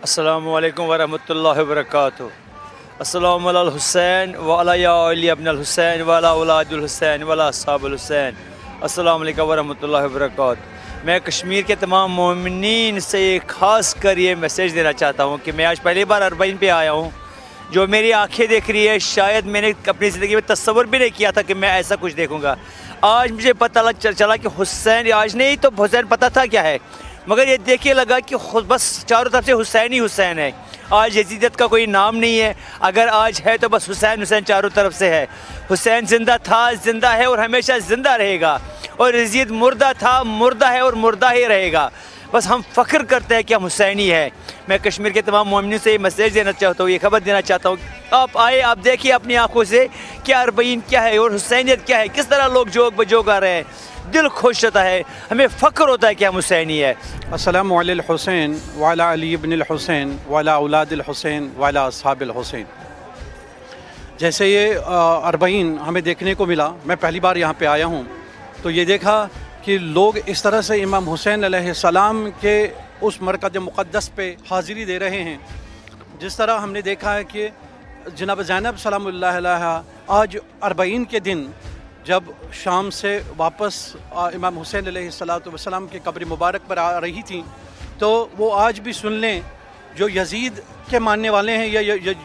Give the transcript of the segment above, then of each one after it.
अस्सलामु अलैकुम वरहमतुल्लाहि वबरकातुहू। अस्सलामु अला हुसैन व अला या अली इब्न हुसैन व अला औलादुल हुसैन व अला अस्हाबुल हुसैन। अस्सलामु अलैकुम वरहमतुल्लाहि वबरकातुहू। मैं कश्मीर के तमाम मोमिनीन से ख़ास कर ये मैसेज देना चाहता हूँ कि मैं आज पहली बार अरबईन पे आया हूँ। जो मेरी आंखें देख रही है, शायद मैंने अपनी ज़िंदगी में तस्वर भी नहीं किया था कि मैं ऐसा कुछ देखूँगा। आज मुझे पता चला कि हुसैन, आज नहीं तो हुसैन पता था क्या है, मगर ये देखिए लगा कि खुद बस चारों तरफ से हुसैन ही हुसैन है। आज यजीदियत का कोई नाम नहीं है, अगर आज है तो बस हुसैन हुसैन चारों तरफ से है। हुसैन ज़िंदा था, ज़िंदा है और हमेशा ज़िंदा रहेगा, और यजीद मुर्दा था, मुर्दा है और मुर्दा ही रहेगा। बस हम फ़ख्र करते हैं कि हम हुसैनी हैं। मैं कश्मीर के तमाम मोमिनों से ये मैसेज देना चाहता हूँ, ये खबर देना चाहता हूँ, आप आए, आप देखिए अपनी आंखों से कि अरबईन क्या है और हुसैनियत क्या है, किस तरह लोग जोग बजोग आ रहे हैं। दिल खुश होता है, हमें फ़ख्र होता है कि हम हुसैनी है। अस्सलामु अलल हुसैन व अला अली इब्न हुसैन व अला औलादिल हुसैन व अला अस्हाबिल हुसैन। जैसे ये अरबईन हमें देखने को मिला, मैं पहली बार यहाँ पे आया हूँ, तो ये देखा कि लोग इस तरह से इमाम हुसैन अलैहिस्सलाम के उस मरकज़ मुक़द्दस पे हाज़िरी दे रहे हैं। जिस तरह हमने देखा है कि जनाब ज़ैनब सलामुल्लाह अलैहा आज अरबईन के दिन जब शाम से वापस इमाम हुसैन अलैहिस्सलातु वस्सलाम के कब्र मुबारक पर आ रही थी, तो वो आज भी सुन लें, जो यजीद के मानने वाले हैं या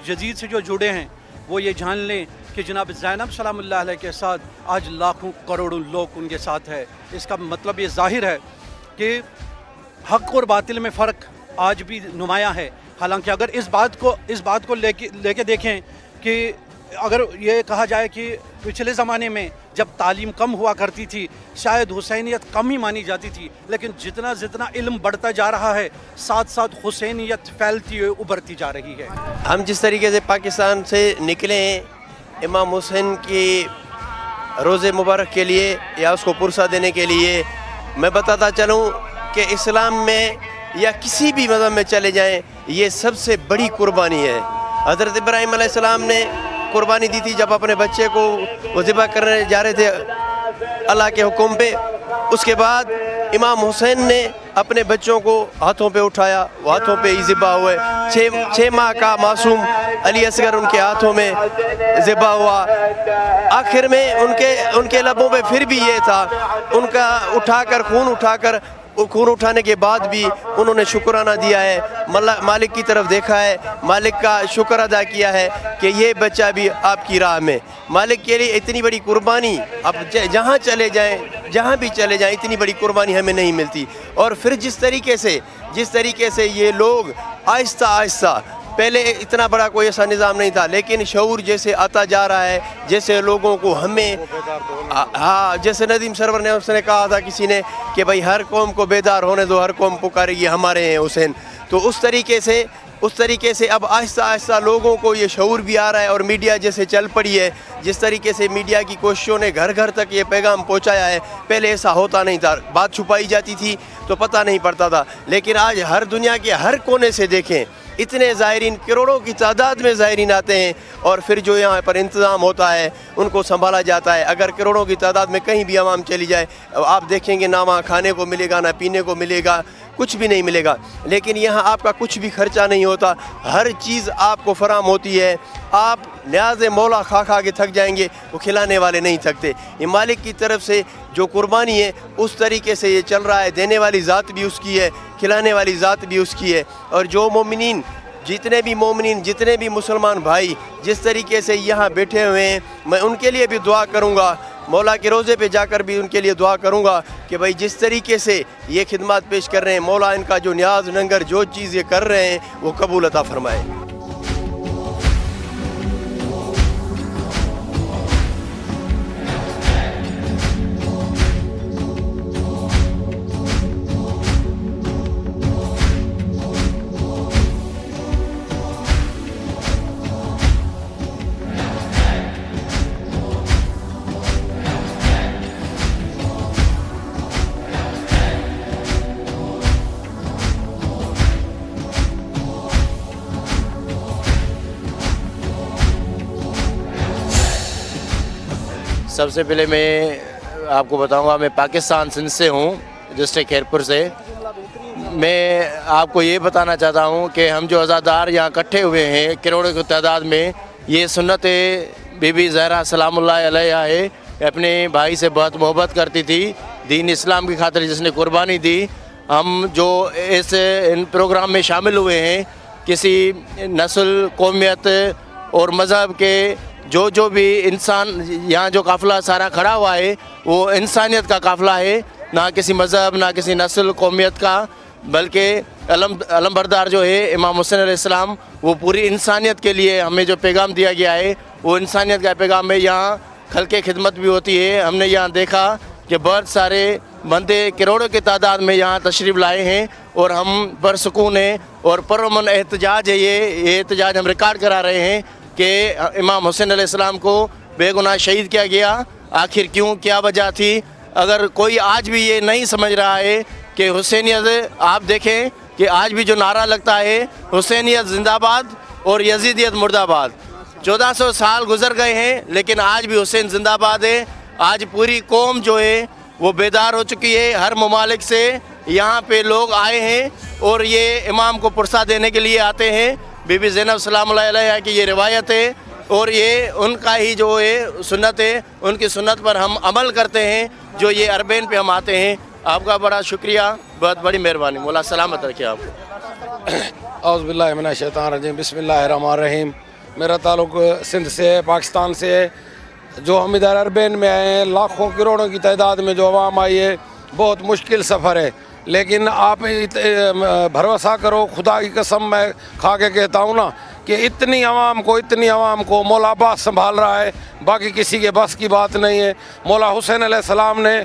यजीद से जो जुड़े हैं, वो ये जान लें कि जनाब ज़ैनब सलामुल्लाह अलैहा के साथ आज लाखों करोड़ों लोग उनके साथ है। इसका मतलब ये ज़ाहिर है कि हक़ और बातिल में फ़र्क आज भी नुमाया है। हालांकि अगर इस बात को लेके देखें कि अगर ये कहा जाए कि पिछले ज़माने में जब तालीम कम हुआ करती थी, शायद हुसैनियत कम ही मानी जाती थी, लेकिन जितना जितना इल्म बढ़ता जा रहा है, साथ साथ हुसैनियत फैलती हुई उभरती जा रही है। हम जिस तरीके से पाकिस्तान से निकले हैं इमाम हुसैन की रोज़े मुबारक के लिए या उसको पुरसा देने के लिए, मैं बताता चलूँ कि इस्लाम में या किसी भी मज़हब में चले जाएँ, ये सबसे बड़ी कुर्बानी है। हज़रत इब्राहीम अलैहिस्सलाम ने कुर्बानी दी थी जब अपने बच्चे को वो ज़िबा करने जा रहे थे अल्लाह के हुक्म पे। उसके बाद इमाम हुसैन ने अपने बच्चों को हाथों पे उठाया, वो हाथों पे ही ज़िबा हुए। 6 माह का मासूम अली असगर उनके हाथों में ज़िबा हुआ। आखिर में उनके लबों पे फिर भी ये था, उनका खून उठाने के बाद भी उन्होंने शुक्राना दिया है, मालिक की तरफ देखा है, मालिक का शुक्र अदा किया है कि ये बच्चा भी आपकी राह में। मालिक के लिए इतनी बड़ी कुर्बानी अब जहाँ चले जाएं, जहाँ भी चले जाएं, इतनी बड़ी कुर्बानी हमें नहीं मिलती। और फिर जिस तरीके से ये लोग आहिस्ता आहिस्ता, पहले इतना बड़ा कोई ऐसा निज़ाम नहीं था, लेकिन शऊर जैसे आता जा रहा है, जैसे लोगों को हमें जैसे नदीम सरवर ने उसने कहा था किसी ने कि भाई हर कौम को बेदार होने दो, हर कौम पुकारेगी हमारे हैं हुसैन। तो उस तरीके से अब आहिस्ता आहिस्ता लोगों को ये शऊर भी आ रहा है। और मीडिया जैसे चल पड़ी है, जिस तरीके से मीडिया की कोशिशों ने घर घर तक ये पैगाम पहुंचाया है, पहले ऐसा होता नहीं था, बात छुपाई जाती थी तो पता नहीं पड़ता था। लेकिन आज हर दुनिया के हर कोने से देखें, इतने ज़ायरीन, करोड़ों की तादाद में ज़ायरीन आते हैं, और फिर जो यहाँ पर इंतज़ाम होता है उनको संभाला जाता है। अगर करोड़ों की तादाद में कहीं भी आवाम चली जाए, आप देखेंगे ना वहाँ खाने को मिलेगा, ना पीने को मिलेगा, कुछ भी नहीं मिलेगा। लेकिन यहाँ आपका कुछ भी खर्चा नहीं होता, हर चीज़ आपको फराम होती है। आप न्याज़े मौला खा के थक जाएंगे, वो खिलाने वाले नहीं थकते। ये मालिक की तरफ से जो कुर्बानी है, उस तरीके से ये चल रहा है। देने वाली ज़ात भी उसकी है, खिलाने वाली ज़ात भी उसकी है। और जो मोमिनीन, जितने भी मुसलमान भाई जिस तरीके से यहाँ बैठे हुए हैं, मैं उनके लिए भी दुआ करूँगा, मौला के रोज़े पे जाकर भी उनके लिए दुआ करूँगा कि भाई जिस तरीके से ये खिदमत पेश कर रहे हैं, मौला इनका जो न्याज नंगर जो चीज़ ये कर रहे हैं वो कबूल अता फरमाए। सबसे पहले मैं आपको बताऊंगा, मैं पाकिस्तान सिंध से हूँ, डिस्ट्रिक्ट खैरपुर से। मैं आपको ये बताना चाहता हूँ कि हम जो अज़ादार यहाँ इकट्ठे हुए हैं करोड़ों की तादाद में, ये सुन्नत बीबी ज़हरा सलामुल्लाह अलैहा है। अपने भाई से बहुत मोहब्बत करती थी, दीन इस्लाम की खातिर जिसने कुर्बानी दी। हम जो इस इन प्रोग्राम में शामिल हुए हैं, किसी नस्ल, कौमियत और मज़हब के जो भी इंसान, यहाँ जो काफ़िला सारा खड़ा हुआ है वो इंसानियत का काफ़िला है, ना किसी मज़हब, ना किसी नस्ल कौमियत का, बल्कि अलम बरदार जो है इमाम हुसैन अलैहिस्सलाम, वो पूरी इंसानियत के लिए हमें जो पैगाम दिया गया है वो इंसानियत का पैगाम है। यहाँ खल्के खिदमत भी होती है। हमने यहाँ देखा कि बहुत सारे बंदे करोड़ों की तादाद में यहाँ तशरीफ़ लाए हैं और हम पुरसुकून हैं और पुरअमन एहतजाज है। ये एहतजाज हम रिकॉर्ड करा रहे हैं कि इमाम हुसैन अलैहिस्सलाम को बेगुनाह शहीद किया गया। आखिर क्यों, क्या वजह थी? अगर कोई आज भी ये नहीं समझ रहा है कि हुसैनियत, आप देखें कि आज भी जो नारा लगता है हुसैनियत जिंदाबाद और यजीदियत मुर्दाबाद, 1400 साल गुजर गए हैं लेकिन आज भी हुसैन जिंदाबाद है। आज पूरी कौम जो है वो बेदार हो चुकी है। हर ममालिक से यहाँ पे लोग आए हैं और ये इमाम को पुरसा देने के लिए आते हैं। बीबी ज़ैनब सलामुल्लाह अलैहा की ये रिवायत है और ये उनका ही जो है सुन्नत है। उनकी सुन्नत पर हम अमल करते हैं, जो ये अरबैन पे हम आते हैं। आपका बड़ा शुक्रिया, बहुत बड़ी मेहरबानी। मौला सलामत रखे आपको। औज़ु बिल्लाहि मिनश शैतानिर रजीम, बिस्मिल्लाहिर रहमानिर रहीम। मेरा ताल्लुक़ सिंध से है, पाकिस्तान से है। जो हम इधर अरबैन में आए हैं, लाखों करोड़ों की तादाद में जो आवाम आई है, बहुत मुश्किल सफ़र है, लेकिन आप भरोसा करो, खुदा की कसम मैं खा के कहता हूँ ना कि इतनी आवाम को मौला अब्बास संभाल रहा है, बाकी किसी के बस की बात नहीं है। मौला हुसैन अलैहिस्सलाम ने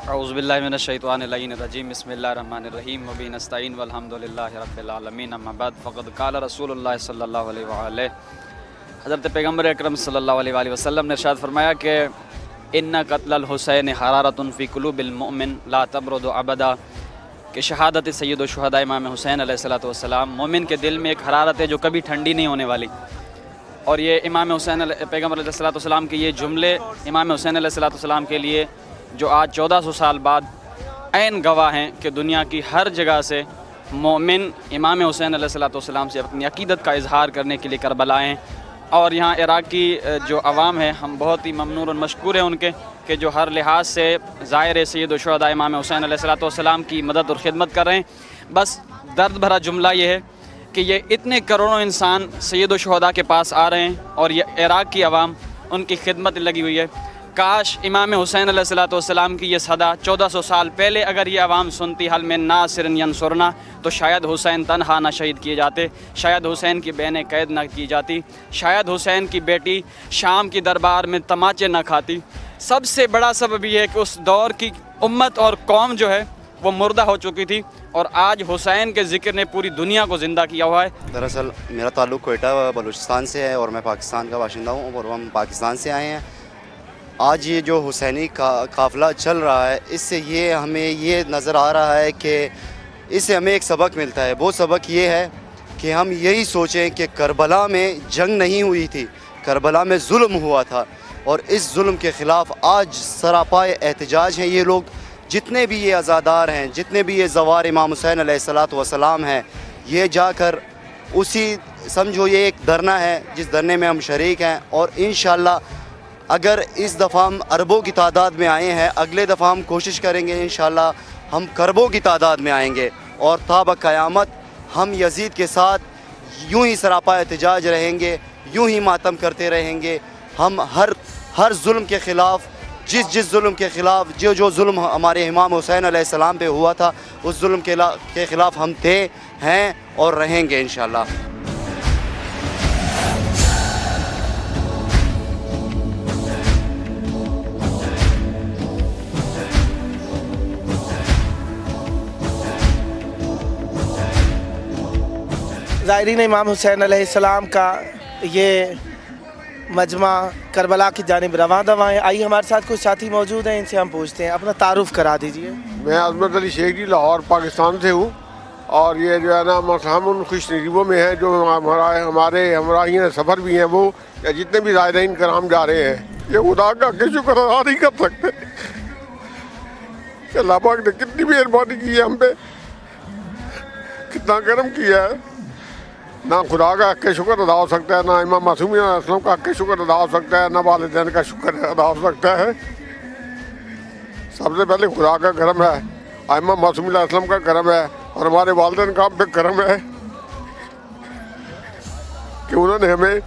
औज़ु बिल्लाहि मिनश शैतानिर रजीम, बिस्मिल्लाहिर रहमानिर रहीम, व बिही नस्तईन वल्हम्दुलिल्लाहि रब्बिल आलमीन, अम्मा बाद, फ़क़द क़ाल रसूलुल्लाह सल्लल्लाहु अलैहि व आलिहि, हज़रत पैगम्बर अकरम सल्लल्लाहु अलैहि वसल्लम ने इरशाद फरमाया कि इन्ना क़त्लल हुसैन हरारतुन फ़ी क़ुलूबिल मुमिन ला तबरुदु अबदा, कि शहादत सय्यदुश शुहदा इमाम हुसैन अलैहिस्सलातु वस्सलाम मोमिन के दिल में एक हरारत है जो कभी ठंडी नहीं होने वाली। और ये इमाम हुसैन पैगम्बर अलैहिस्सलातु वस्सलाम के ये जुमले इमाम हुसैन अलैहिस्सलातु वस्सलाम के लिए जो आज 1400 साल बाद ऐन गवाह हैं कि दुनिया की हर जगह से मोमिन इमाम हुसैन अलैहिस्सलातु वस्सलाम से अपनी अक़ीदत का इजहार करने के लिए करबला आए। और यहाँ इराक़ की जो आवाम है, हम बहुत ही ममनून और मशकूर हैं उनके कि जो हर लिहाज से ज़ाहिर सय्यदुश शुहदा इमाम हुसैन अलैहिस्सलातु वस्सलाम की मदद और ख़िदमत कर रहे हैं। बस दर्द भरा जुमला ये है कि ये इतने करोड़ों इंसान सय्यदुश शुहदा के पास आ रहे हैं और ये इराक़ की आवाम उनकी खिदमत लगी हुई है। काश इमाम हुसैन अलैहिस्सलातु वस्सलाम की ये सदा 1400 साल पहले अगर ये आवाम सुनती, हल में नासिरन यंसुरना, तो शायद हुसैन तनहा ना शहीद किए जाते, शायद हुसैन की बहनें कैद ना की जाती, शायद हुसैन की बेटी शाम की दरबार में तमाचे ना खाती। सबसे बड़ा सबब ये है कि उस दौर की उम्मत और कौम जो है वो मुर्दा हो चुकी थी और आज हुसैन के ज़िक्र ने पूरी दुनिया को ज़िंदा किया हुआ है। दरअसल मेरा ताल्लुक़ कोयटा बलूचिस्तान से है और मैं पाकिस्तान का बाशिंदा हूँ और हम पाकिस्तान से आए हैं। आज ये जो हुसैनी काफ़िला चल रहा है, इससे ये हमें ये नज़र आ रहा है कि इससे हमें एक सबक मिलता है। वो सबक ये है कि हम यही सोचें कि करबला में जंग नहीं हुई थी, करबला में जुल्म हुआ था और इस जुल्म के ख़िलाफ़ आज सरापाए एहतजाज हैं ये लोग। जितने भी ये आज़ादार हैं, जितने भी ये ज़वार इमाम हुसैन अलैहिस्सलातु वस्सलाम हैं, ये जाकर उसी समझो ये एक धरना है जिस धरने में हम शरीक हैं। और इंशाअल्लाह अगर इस दफ़ा हम अरबों की तादाद में आए हैं, अगले दफ़ा हम कोशिश करेंगे इंशाअल्लाह हम करबों की तादाद में आएंगे और ताब क़यामत हम यजीद के साथ यूं ही सरापा एहतजाज रहेंगे, यूं ही मातम करते रहेंगे। हम हर जुल्म के ख़िलाफ़, जिस जुल्म के ख़िलाफ़ जो जुल्म हमारे इमाम हुसैन अलैहिस्सलाम पे हुआ था, उस जुल्म के ख़िलाफ़ हम थे, हैं और रहेंगे इंशाअल्लाह। ज़ायरीन इमाम हुसैन अलैहिस्सलाम का ये मजमा करबला की जानिब रवां दवा है। आइए हमारे साथ कुछ साथी मौजूद हैं, इनसे हम पूछते हैं, अपना तारुफ करा दीजिए। मैं अजमत अली शेख जी लाहौर पाकिस्तान से हूँ और ये जो है ना हम उन खुश नसीबों में हैं जो हमारे हमराहियाँ सफ़र भी हैं, वो या जितने भी ज़ायरीन कराम जा रहे हैं, ये खुदा का के शुक्र अदा नहीं कर सकते। अल्लाह पाक ने कितनी मेहरबानी की है हम पे। कितना करम किया है, ना खुदा का हक़ के शुक्र अदा हो सकता है, ना इमाम मासूम अलैहिस्सलाम का हक़ के शुक्र अदा हो सकता है, ना वालिदैन का शुक्र अदा हो सकता है। सबसे पहले खुदा का करम है, इमाम मासूम अलैहिस्सलाम का करम है और हमारे वालिदैन का भी करम है कि उन्होंने हमें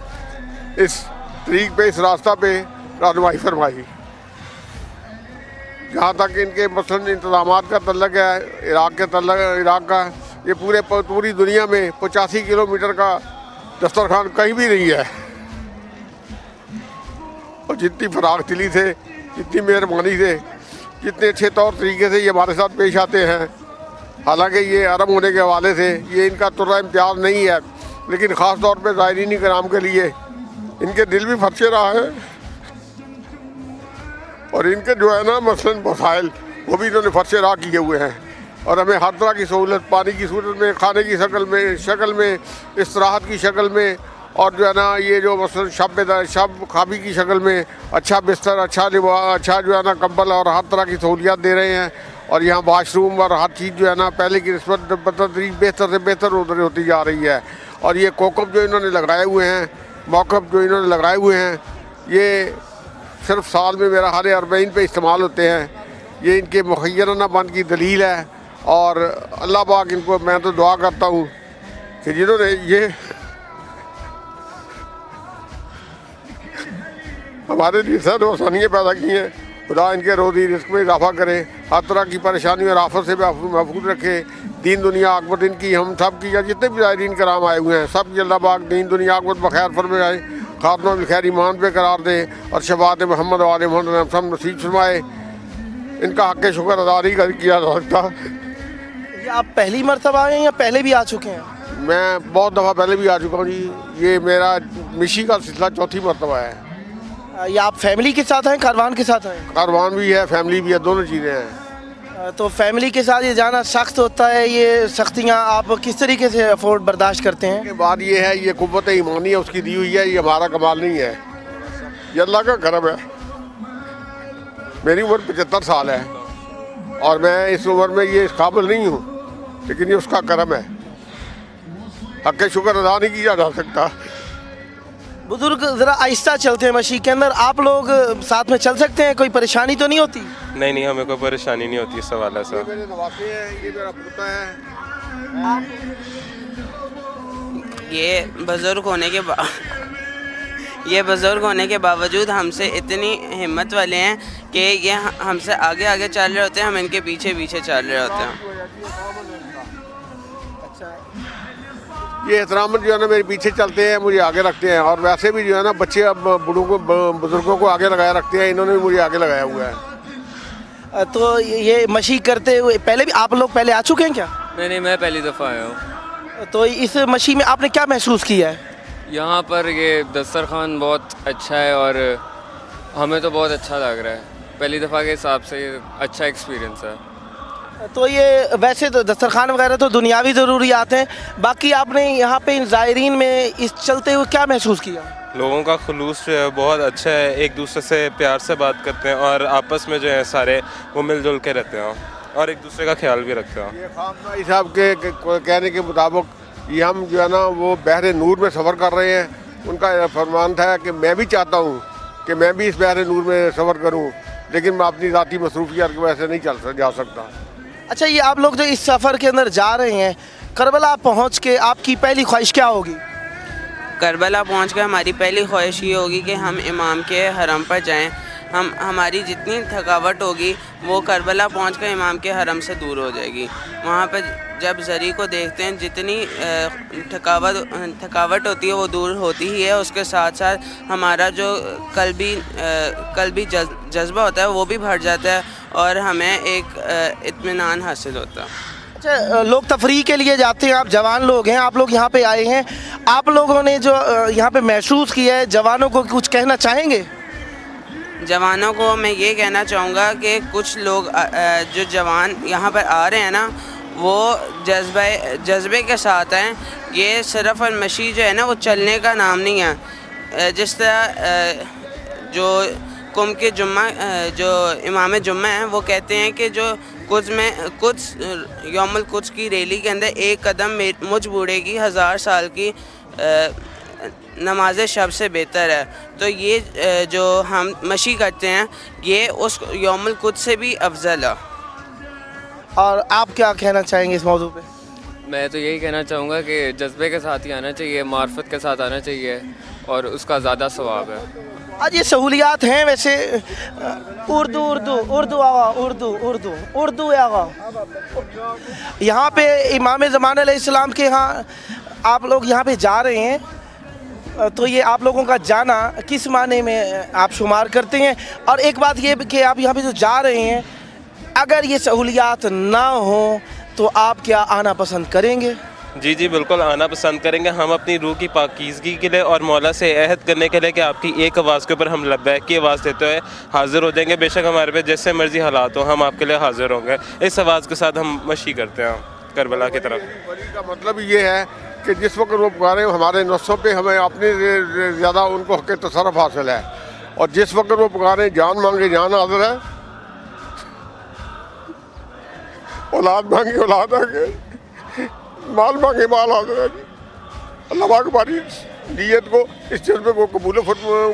इस तरीक पे, इस रास्ता पे रहनुमाई फरमाई। जहाँ तक इनके मसलन इंतज़ामात का तल्लक है, इराक़ का ये पूरी दुनिया में 85 किलोमीटर का दस्तरखान कहीं भी नहीं है। और जितनी फराग दिली से, जितनी मेहरबानी से, जितने अच्छे तौर तरीके से ये हमारे साथ पेश आते हैं, हालांकि ये अरब होने के हवाले से ये इनका तुर्रा इम्तियाज़ नहीं है, लेकिन ख़ास तौर पे ज़ायरीन कराम के लिए इनके दिल भी फर्शे रहा है और इनके जो है ना मसलन वसाइल वो भी इन्होंने फर्शे राह किए हुए हैं और हमें हर तरह की सहूलत, पानी की सूरत में, खाने की शक्ल में, इस्तराहत की शक्ल में और जो है ना ये जो मसलन शब खाबी की शक्ल में अच्छा बिस्तर, अच्छा अच्छा जो है ना कंबल और हर तरह की सहूलियात दे रहे हैं। और यहाँ वाशरूम और हर चीज़ जो है ना पहले की निस्बत बेहतर से बेहतर होती जा रही है। और ये कोकब जो इन्होंने लगाए हुए हैं, मौकब जो इन्होंने लगाए हुए हैं, ये सिर्फ साल में मेरा हाल 40 पे इस्तेमाल होते हैं। ये इनके मुखय्यराना बंद की दलील है और अल्लाह पाक इनको, मैं तो दुआ करता हूँ कि जिन्होंने ये हमारे लिए सर आसानियाँ पैदा की हैं, खुदा इनके रोज़ी रिस्क में इजाफा करे, हर तरह की परेशानी और आफत से महफूज रखे, दीन दुनिया आकबत इनकी हम सब की या जितने भी ज़ायरीन कराम आए हुए हैं सब की अल्लाह पाक दीन दुनिया आकबत बखैर फरमाए, खात्मा बिलखैर ईमान पे करार दे और शफात मोहम्मद वाले मोहम्मद सब नसीब फरमाए। इनका हक़ के शुक्र अदा नहीं किया जा सकता। ये आप पहली मरतबा आए हैं या पहले भी आ चुके हैं? मैं बहुत दफ़ा पहले भी आ चुका हूँ जी। ये मेरा मिशी का सिलसिला चौथी मरतबा है। ये आप फैमिली के साथ हैं, कारवान के साथ हैं? कारवान भी है, फैमिली भी है, दोनों चीज़ें हैं। तो फैमिली के साथ ये जाना सख्त होता है, ये सख्तियाँ आप किस तरीके से अफोर्ड बर्दाश्त करते हैं? के बाद ये है, ये कुव्वत ईमानी है उसकी दी हुई है, ये हमारा कमाल नहीं है, ये अल्लाह का करम है। मेरी उम्र 75 साल है और मैं इस उम्र में ये इस काबिल नहीं हूँ, लेकिन ये उसका करम है। हक़ के शुक्र अदा नहीं किया जा सकता। बुजुर्ग ज़रा आहिस्ता चलते हैं मशीन के अंदर, आप लोग साथ में चल सकते हैं, कोई परेशानी तो नहीं होती? नहीं, हमें कोई परेशानी नहीं होती इस हवाले से। मेरे नवासे हैं, ये मेरा पोता है। ये बुज़ुर्ग होने के बावजूद हमसे इतनी हिम्मत वाले हैं कि ये हमसे आगे आगे चल रहे होते हैं, हम इनके पीछे पीछे चल रहे होते हैं। ये एहतराम जो है ना मेरे पीछे चलते हैं, मुझे आगे रखते हैं और वैसे भी जो है ना बच्चे अब बूढ़ों को, बुजुर्गों को आगे लगाया रखते हैं, इन्होंने भी मुझे आगे लगाया हुआ है। तो ये मशी करते हुए पहले भी आप लोग पहले आ चुके हैं क्या? नहीं, मैं पहली दफ़ा आया हूँ। तो इस मशी में आपने क्या महसूस किया है? यहाँ पर ये दस्तरखान बहुत अच्छा है और हमें तो बहुत अच्छा लग रहा है, पहली दफ़ा के हिसाब से अच्छा एक्सपीरियंस है। तो ये वैसे तो दस्तरखान वगैरह तो दुनियावी ज़रूरियात हैं, बाकी आपने यहाँ पे ज़ायरीन में इस चलते हुए क्या महसूस किया? लोगों का खुलूस जो है बहुत अच्छा है, एक दूसरे से प्यार से बात करते हैं और आपस में जो है सारे वो मिलजुल के रहते हैं और एक दूसरे का ख्याल भी रखते हैं। ये खान भाई साहब के कहने के मुताबिक ये हम जो है ना वो बहरे नूर में सफ़र कर रहे हैं। उनका फरमान था कि मैं भी चाहता हूँ कि मैं भी इस बहरे नूर में सफ़र करूँ, लेकिन मैं अपनी ज़ाती मसरूफियत की वजह से नहीं जा सकता। अच्छा, ये आप लोग जो इस सफ़र के अंदर जा रहे हैं, करबला पहुंच के आपकी पहली ख्वाहिश क्या होगी? करबला पहुंच के हमारी पहली ख्वाहिश ये होगी कि हम इमाम के हरम पर जाएं। हमारी जितनी थकावट होगी वो करबला पहुंच कर इमाम के हरम से दूर हो जाएगी। वहाँ पर जब ज़री को देखते हैं जितनी थकावट होती है वो दूर होती ही है, उसके साथ साथ हमारा जो कल्बी जज्बा होता है वो भी बढ़ जाता है और हमें एक इत्मीनान हासिल होता है। अच्छा, लोग तफरीह के लिए जाते हैं, आप जवान लोग हैं, आप लोग यहाँ पे आए हैं, आप लोगों ने जो यहाँ पे महसूस किया है, जवानों को कुछ कहना चाहेंगे? जवानों को मैं ये कहना चाहूँगा कि कुछ लोग जो जवान यहाँ पर आ रहे हैं ना, वो जज्बे के साथ हैं। ये सिर्फ और मशी जो है ना वो चलने का नाम नहीं है। जिस तरह जो हुक्म के जुम्मा जो इमाम जुम्मा हैं वो कहते हैं कि जो कुछ यौमुल कुछ की रैली के अंदर एक कदम मुझ बूढ़े की 1000 साल की नमाज शब से बेहतर है। तो ये जो हम मशी करते हैं ये उस यौमुल कुछ से भी अफजल है। और आप क्या कहना चाहेंगे इस मौजू पे? मैं तो यही कहना चाहूँगा कि जज्बे के साथ ही आना चाहिए, मार्फत के साथ आना चाहिए और उसका ज़्यादा सवाब है। आज ये सहूलियात हैं वैसे उर्दू उर्दू उर्दू आगा उर्दू उर्दू उर्दू आगा यहाँ पे इमाम ज़मान अलैहिस्सलाम के यहाँ आप लोग यहाँ पे जा रहे हैं, तो ये आप लोगों का जाना किस माने में आप शुमार करते हैं? और एक बात ये कि आप यहाँ पे जो जा रहे हैं, अगर ये सहूलियात ना हो तो आप क्या आना पसंद करेंगे? जी जी बिल्कुल आना पसंद करेंगे। हम अपनी रूह की पाकीज़गी के लिए और मौला से अहद करने के लिए कि आपकी एक आवाज़ के ऊपर हम लब्बैक की आवाज़ देते हुए हाज़िर हो जाएंगे। बेशक हमारे पे जैसे मर्ज़ी हालात हो हम आपके लिए हाज़िर होंगे। इस आवाज़ के साथ हम मशी करते हैं करबला की तरफ। का मतलब ये है कि जिस वक्त वो पुकारें हमारे नफ्सों पे हमें अपनी ज़्यादा उनको हक़ तसर्रुफ़ हासिल है, और जिस वक्त वो पुकारें जान मांगे जान हाज़िर है, औलाद मांगे औलाद आगे, माल मांगे माल हाज़िर है। अल्लाह पाक हमारी नीयत को इस जज्बे को कबूल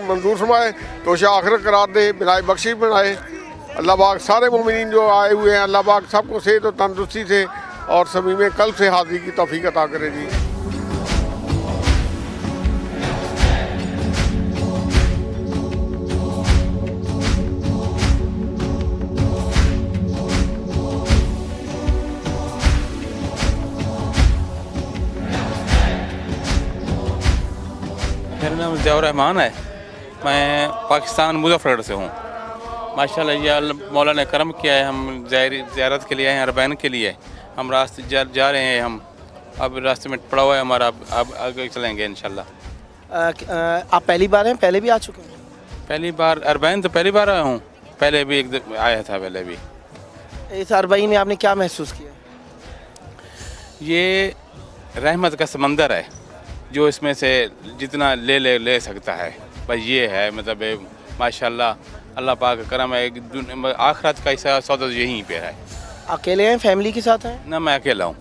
मंजूर फरमाए, तो आखिरत करार दे, बिलाए बख्शिश बनाए। अल्लाह पाक सारे मोमिनीन जो आए हुए हैं, अल्लाह पाक सबको सेहत और तंदुरुस्ती से और समीम कल्ब से हाज़िरी की तौफीक अता करे जी। मेरा नाम ज़ियाउर रहमान है। मैं पाकिस्तान मुज़फ़्फ़रगढ़ से हूँ। माशाल्लाह ये मौला ने करम किया है, हम ज़ियारत के लिए आए हैं, अरबैन के लिए। हम रास्ते जा रहे हैं, हम अब रास्ते में पड़ा हुआ है हमारा, अब आगे चलेंगे इंशाल्लाह। आप पहली बार हैं, पहले भी आ चुके हैं? पहली बार अरबैन तो पहली बार आया हूँ, पहले भी एक आया था पहले भी। इस अरबईन में आपने क्या महसूस किया? ये रहमत का समंदर है, जो इसमें से जितना ले सकता है, बस ये है। मतलब माशाल्लाह अल्लाह पाक का करम है। आखिरत का हिस्सा सौदा यहीं पे है। अकेले हैं, फैमिली के साथ हैं? ना, मैं अकेला हूँ।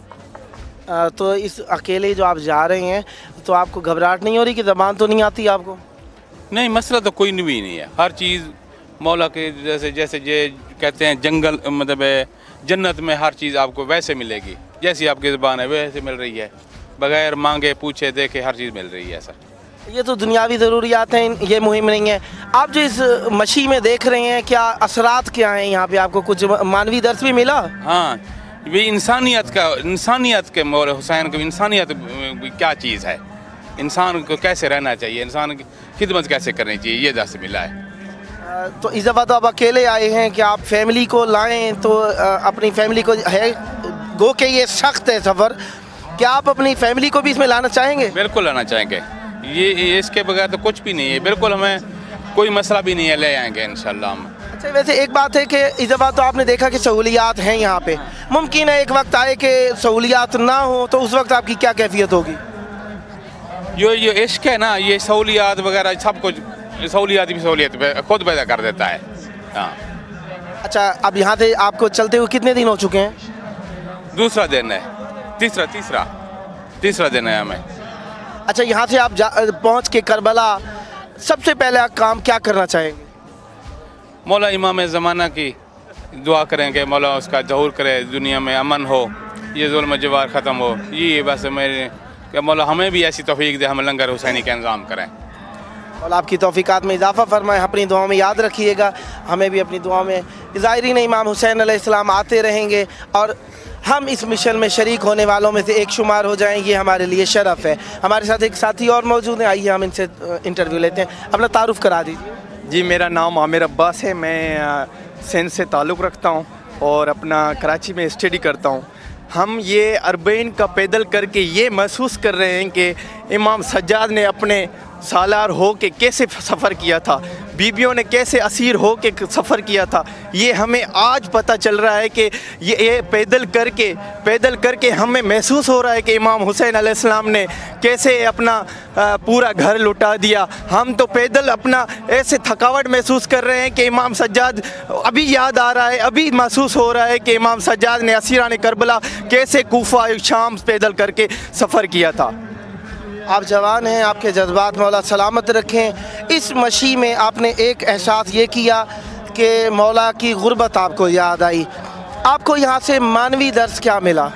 तो इस अकेले जो आप जा रहे हैं तो आपको घबराहट नहीं हो रही कि ज़बान तो नहीं आती आपको? नहीं, मसला तो कोई भी नहीं है। हर चीज़ मौला के जैसे ये कहते हैं जंगल, मतलब जन्नत में हर चीज़ आपको वैसे मिलेगी, जैसी आपकी ज़बान है वैसे मिल रही है, बगैर मांगे पूछे देखे हर चीज़ मिल रही है सर। ये तो दुनियावी ज़रूरियात हैं, ये मुहिम नहीं है। आप जो इस मशी में देख रहे हैं, क्या असरात क्या हैं यहाँ पे? आपको कुछ मानवी दर्स भी मिला? हाँ, ये इंसानियत के मौला हुसैन को, इंसानियत क्या चीज़ है, इंसान को कैसे रहना चाहिए, इंसान की खिदमत कैसे करनी चाहिए, ये दर्स मिला है। तो इस दफ़ा तो आप अकेले आए हैं, कि आप फैमिली को लाएँ तो अपनी फैमिली को है, गो के ये सख्त है सफ़र, क्या आप अपनी फैमिली को भी इसमें लाना चाहेंगे? बिल्कुल लाना चाहेंगे। ये इसके बगैर तो कुछ भी नहीं है, बिल्कुल हमें कोई मसला भी नहीं है, ले आएंगे इंशाल्लाह हम। अच्छा, वैसे एक बात है कि इस दफ़ा तो आपने देखा कि सहूलियात हैं यहाँ पे, मुमकिन है एक वक्त आए कि सहूलियात ना हो, तो उस वक्त आपकी क्या कैफियत होगी? ये इश्क है ना, ये सहूलियात वगैरह सब कुछ, सहूलियत खुद पैदा कर देता है। हाँ। अच्छा, अब यहाँ से आपको चलते हुए कितने दिन हो चुके हैं? दूसरा दिन है, तीसरा दिन है हमें। अच्छा, यहाँ से आप पहुँच के करबला सबसे पहले काम क्या करना चाहेंगे? मौला इमाम ज़माना की दुआ करेंगे, मौला उसका ज़हूर करे, दुनिया में अमन हो, ये जुल्म जवार ख़त्म हो। ये बस मेरे कि मौला हमें भी ऐसी तौफीक दे, हम लंगर हुसैनी का इंतज़ाम करें। मौला आपकी तौफीकात में इजाफ़ा फरमाए, अपनी दुआ में याद रखिएगा, हमें भी अपनी दुआ में। ज़ाहिरीन इमाम हुसैन अलैहिस्सलाम आते रहेंगे और हम इस मिशन में शरीक होने वालों में से एक शुमार हो जाएं, ये हमारे लिए शरफ़ है। हमारे साथ एक साथी और मौजूद हैं, आइए हम इनसे इंटरव्यू लेते हैं। अपना तारुफ़ करा दीजिए। जी, मेरा नाम आमिर अब्बास है, मैं सिंध से ताल्लुक़ रखता हूँ और अपना कराची में स्टडी करता हूँ। हम ये अरबईन का पैदल करके ये महसूस कर रहे हैं कि इमाम सज्जाद ने अपने सालार हो के कैसे सफ़र किया था, बीबियों ने कैसे असीर हो के सफ़र किया था, ये हमें आज पता चल रहा है कि ये पैदल करके हमें महसूस हो रहा है कि इमाम हुसैन अलैहिस्सलाम ने कैसे अपना पूरा घर लुटा दिया। हम तो पैदल अपना ऐसे थकावट महसूस कर रहे हैं कि इमाम सज्जाद अभी याद आ रहा है, अभी महसूस हो रहा है कि इमाम सज्जाद ने असीरान करबला कैसे कूफा शाम पैदल करके सफ़र किया था। आप जवान हैं, आपके जज्बात मौला सलामत रखें। इस मशी में आपने एक एहसास ये किया कि मौला की गुर्बत आपको याद आई। आपको यहाँ से मानवी दर्स क्या मिला?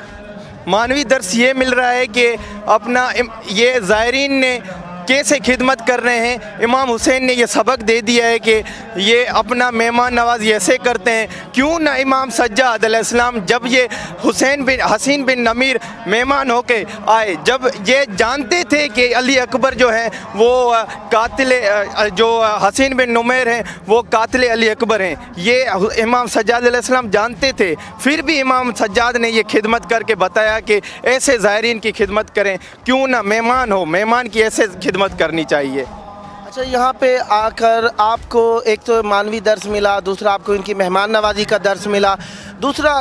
मानवी दर्स ये मिल रहा है कि अपना ये ज़ायरीन ने कैसे खिदमत कर रहे हैं। इमाम हुसैन ने ये सबक दे दिया है कि ये अपना मेहमान नवाज़ी ऐसे करते हैं। क्यों ना इमाम सज्जाद अलैहिस्सलाम जब ये हसीन बिन नमीर मेहमान होके आए, जब ये जानते थे कि अली अकबर जो हैं वो कातिल, जो हसीन बिन नुमैर हैं वो कातिल अली अकबर हैं, ये इमाम सज्जाद अलैहिस्सलाम जानते थे, फिर भी इमाम सज्जाद ने ये खिदमत करके बताया कि ऐसे ज़ायरीन की खिदमत करें। क्यों ना मेहमान हो, मेहमान की ऐसे खिदमत करनी चाहिए। अच्छा, यहाँ पे आकर आपको एक तो मानवी दर्स मिला, दूसरा आपको इनकी मेहमान नवाजी का दर्स मिला, दूसरा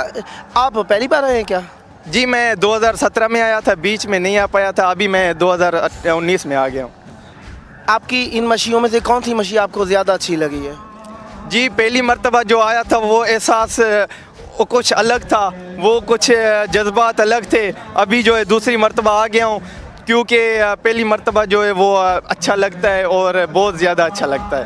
आप पहली बार आए हैं क्या? जी, मैं 2017 में आया था, बीच में नहीं आ पाया था, अभी मैं 2019 में आ गया हूँ। आपकी इन मशीयों में से कौन सी मशी आपको ज़्यादा अच्छी लगी है? जी, पहली मर्तबा जो आया था वो एहसास वो कुछ अलग था, वो कुछ जज्बात अलग थे। अभी जो है दूसरी मर्तबा आ गया हूँ क्योंकि पहली मर्तबा जो है वो अच्छा लगता है और बहुत ज़्यादा अच्छा लगता है।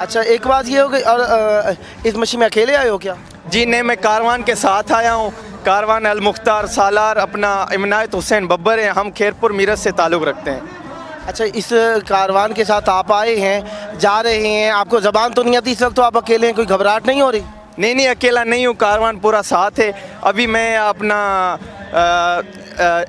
अच्छा, एक बात ये हो गई, और इस मशी में अकेले आए हो क्या? जी नहीं, मैं कारवान के साथ आया हूँ। कारवान अल मुख्तार सालार अपना इमनायत हुसैन बब्बर हैं, हम खैरपुर मीरत से ताल्लुक़ रखते हैं। अच्छा, इस कारवान के साथ आप आए हैं, जा रहे हैं, आपको ज़बान तो नहीं आती, इस वक्त तो आप अकेले हैं, कोई घबराहट नहीं हो रही? नहीं, अकेला नहीं हूँ, कारवान पूरा साथ है। अभी मैं अपना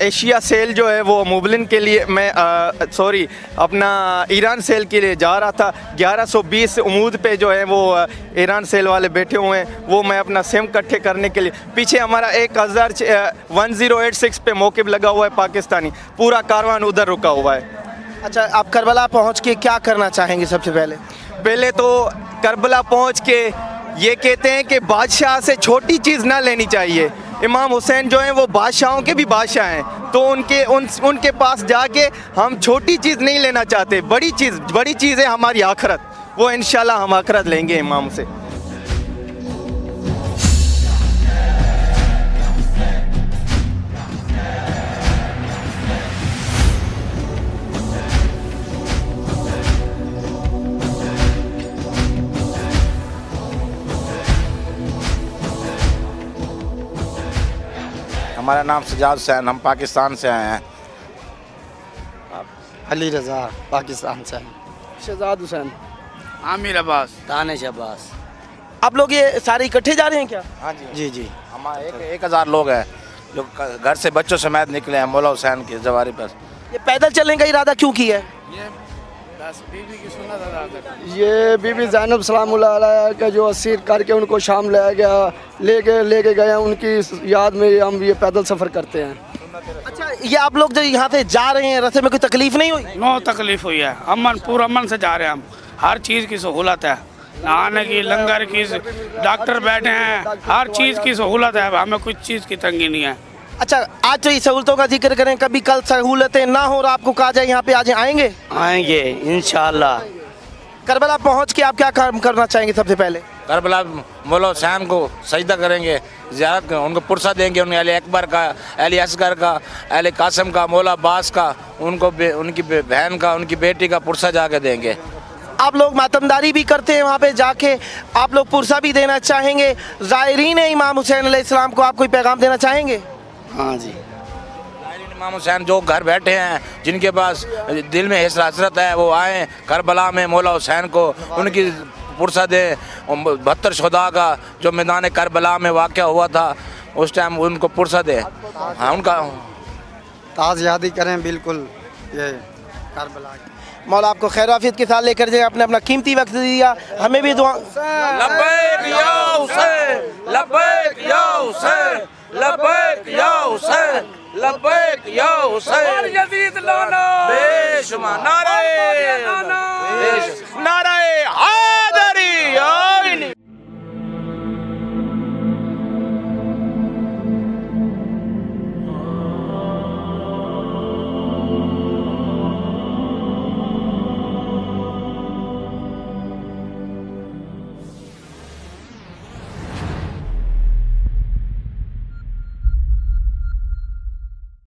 एशिया सेल जो है वो मुबलिन के लिए मैं अपना ईरान सेल के लिए जा रहा था। 1120 उमूद पे जो है वो ईरान सेल वाले बैठे हुए हैं, वो मैं अपना सिम इकट्ठे करने के लिए, पीछे हमारा 1086 पे मौक़िफ़ लगा हुआ है पाकिस्तानी, पूरा कारवान उधर रुका हुआ है। अच्छा, आप करबला पहुँच के क्या करना चाहेंगे? सबसे पहले तो करबला पहुँच के ये कहते हैं कि बादशाह से छोटी चीज़ ना लेनी चाहिए। इमाम हुसैन जो हैं वो बादशाहों के भी बादशाह हैं, तो उनके पास जाके हम छोटी चीज़ नहीं लेना चाहते, बड़ी चीज़ है हमारी आखरत, वो इंशाल्लाह हम आखरत लेंगे इमाम से। हमारा नाम सजाद हुसैन, हम पाकिस्तान से आए हैं। अली रज़ा पाकिस्तान से, शहजाद हुसैन, आमिर अब्बास, दानिश अब्बास। आप लोग ये सारे इकट्ठे जा रहे हैं क्या? हाँ जी जी, हमारे 1000 लोग हैं जो घर से बच्चों समेत निकले हैं मौला हुसैन की जवारी पर। ये पैदल चलने का इरादा क्यों किया है? ये बीबी ज़ैनब सलामुल्लाह अलैहा का जो असीर करके उनको शाम लाया गया, लेके गए, उनकी याद में हम ये पैदल सफ़र करते हैं। अच्छा, ये आप लोग जो यहाँ से जा रहे हैं, रास्ते में कोई तकलीफ नहीं हुई? नो तकलीफ हुई है, पूरा अमन से जा रहे हैं हम, हर चीज़ की सहूलत है, नहाने की, लंगर की, डॉक्टर बैठे हैं, हर चीज़ की सहूलत है, हमें कुछ चीज़ की तंगी नहीं है। अच्छा, आज तो ये सहूलतों का जिक्र करें, कभी कल सहूलतें ना हो और आपको कहा जाए यहाँ पे आज आएंगे? आएंगे इंशाल्लाह। करबला पहुँच के आप क्या काम करना चाहेंगे? सबसे पहले करबला मौला हुसैन को सजदा करेंगे, ज़ियारत करेंगे, उनको पुरसा देंगे, उन्हें अली अकबर का, अली असगर का, अली कासिम का, मौला अब्बास का, उनकी बहन का, उनकी बेटी का पुरसा जाके देंगे। आप लोग मातमदारी भी करते हैं वहाँ पे जाके, आप लोग पुरसा भी देना चाहेंगे। ज़ायरीन इमाम हुसैन अलैहिस्सलाम को आप कोई पैगाम देना चाहेंगे? हाँ जी, इमाम हुसैन जो घर बैठे हैं, जिनके पास दिल में हसरत है, वो आएँ करबला में मौला हुसैन को उनकी पुरसा दें। 72 शुहदा का जो मैदान करबला में वाक़या हुआ था उस टाइम उनको पुरसा दें, हाँ उनका ताज़ियादी करें बिल्कुल ये करबला। मौला आपको खैर आफियत के साथ लेकर जाए, आपने अपना कीमती वक्त दिया, हमें भी दुआ। लब्बैक या हुसैन, लब्बैक या हुसैन, लब्बैक या हुसैन, लब्बैक या हुसैन, यजीद लाना बेश बेशुमार नारे